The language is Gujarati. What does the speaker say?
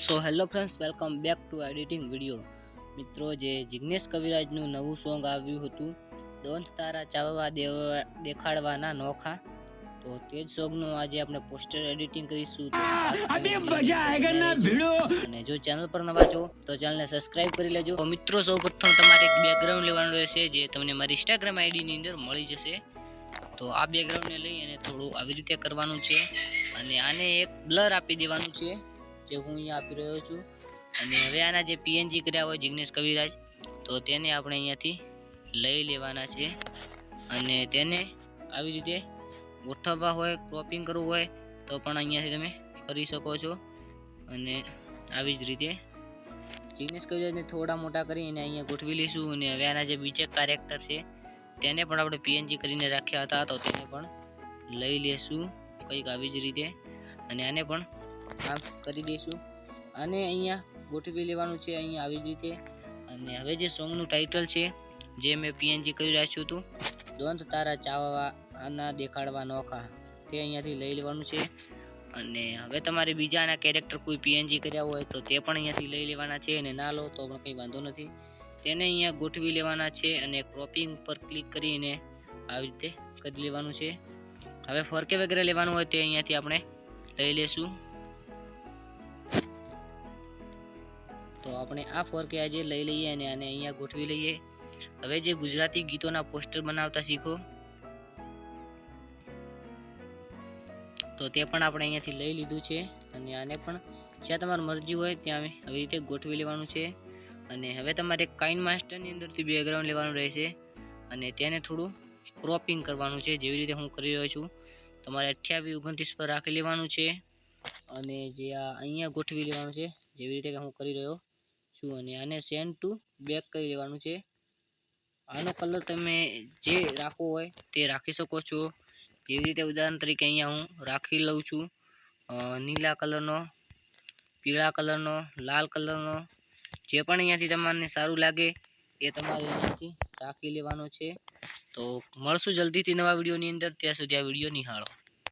So hello friends, welcome back to editing video. મિત્રો, જે જિગ્નેશ કવિરાજનું નવું સોંગ આવ્યું હતું, દોંત તારા ચાવવા દેખાડવાના નોખા, તો તે જ સોંગનું આજે આપણે પોસ્ટર એડિટિંગ કરીશું. અને જો ચેનલ પર નવા છો તો ચેનલને સબસ્ક્રાઇબ કરી લેજો. તો મિત્રો, સૌપ્રથમ તમારે એક બેકગ્રાઉન્ડ લેવાનું રહેશે, જે તમને મારી ઇન્સ્ટાગ્રામ આઈડીની અંદર મળી જશે. તો આ બેકગ્રાઉન્ડને લઈ અને થોડું આવી રીતે કરવાનું છે, અને આને એક બ્લર આપી દેવાનું છે, જે હું અહીંયા આપી રહ્યો છું. અને હવે આના જે પીએનજી કર્યા હોય જિગ્નેશ કવિરાજ, તો તેને આપણે અહીંયાથી લઈ લેવાના છે, અને તેને આવી રીતે ગોઠવવા હોય, ક્રોપિંગ કરવું હોય તો પણ અહીંયાથી તમે કરી શકો છો. અને આવી જ રીતે જિગ્નેશ કવિરાજને થોડા મોટા કરીને અહીંયા ગોઠવી લઈશું. અને હવે આના જે બીજા કેરેક્ટર છે તેને પણ આપણે પીએનજી કરીને રાખ્યા હતા, તો તેને પણ લઈ લેશું કંઈક આવી જ રીતે, અને આને પણ આમ કરી દઈશું. આને અહીંયા ગોઠવી લેવાનું છે, અહીંયા આવી જ રીતે. અને હવે જે સોંગનું ટાઇટલ છે, જે મેં પીએનજી કરી રાખ્યું હતું, દોંત તારા ચાવવાના દેખાડવા નોખા, તે અહીંયાથી લઈ લેવાનું છે. અને હવે તમારે બીજાના કેરેક્ટર કોઈ પીએનજી કર્યા હોય તો તે પણ અહીંયાથી લઈ લેવાના છે, અને ના લો તો પણ કંઈ વાંધો નથી. તેને અહીંયા ગોઠવી લેવાના છે, અને ક્રોપિંગ પર ક્લિક કરીને આવી રીતે કરી લેવાનું છે. હવે ફરકે વગેરે લેવાનું હોય તે અહીંયાથી આપણે લઈ લેશું. તો આપણે આ ફોરકે આજે લઈ લઈએ અને આને અહીંયા ગોઠવી લઈએ. હવે જે ગુજરાતી ગીતોના પોસ્ટર બનાવતા શીખો, તો તે પણ આપણે અહીંયાથી લઈ લીધું છે, અને આને પણ જ્યાં તમારી મરજી હોય ત્યાં આવી રીતે ગોઠવી લેવાનું છે. અને હવે તમારે કાઇન માસ્ટરની અંદરથી બેકગ્રાઉન્ડ લેવાનું રહેશે, અને તેને થોડું ક્રોપિંગ કરવાનું છે, જેવી રીતે હું કરી રહ્યો છું. તમારે 28, 29 પર રાખી લેવાનું છે, અને જે આ અહીંયા ગોઠવી લેવાનું છે, જેવી રીતે હું કરી રહ્યો છું. અને આને સેન્ડ ટુ બેક કરી લેવાનું છે. આનો કલર તમે જે રાખવો હોય તે રાખી શકો છો. જેવી રીતે ઉદાહરણ તરીકે અહીંયા હું રાખી લઉં છું નીલા કલરનો, પીળા કલરનો, લાલ કલરનો, જે પણ અહીંયાથી તમને સારું લાગે એ તમારે અહીંયાથી રાખી લેવાનો છે. તો મળશું જલ્દીથી નવા વિડીયોની અંદર. ત્યાં સુધી આ વિડીયો નિહાળો.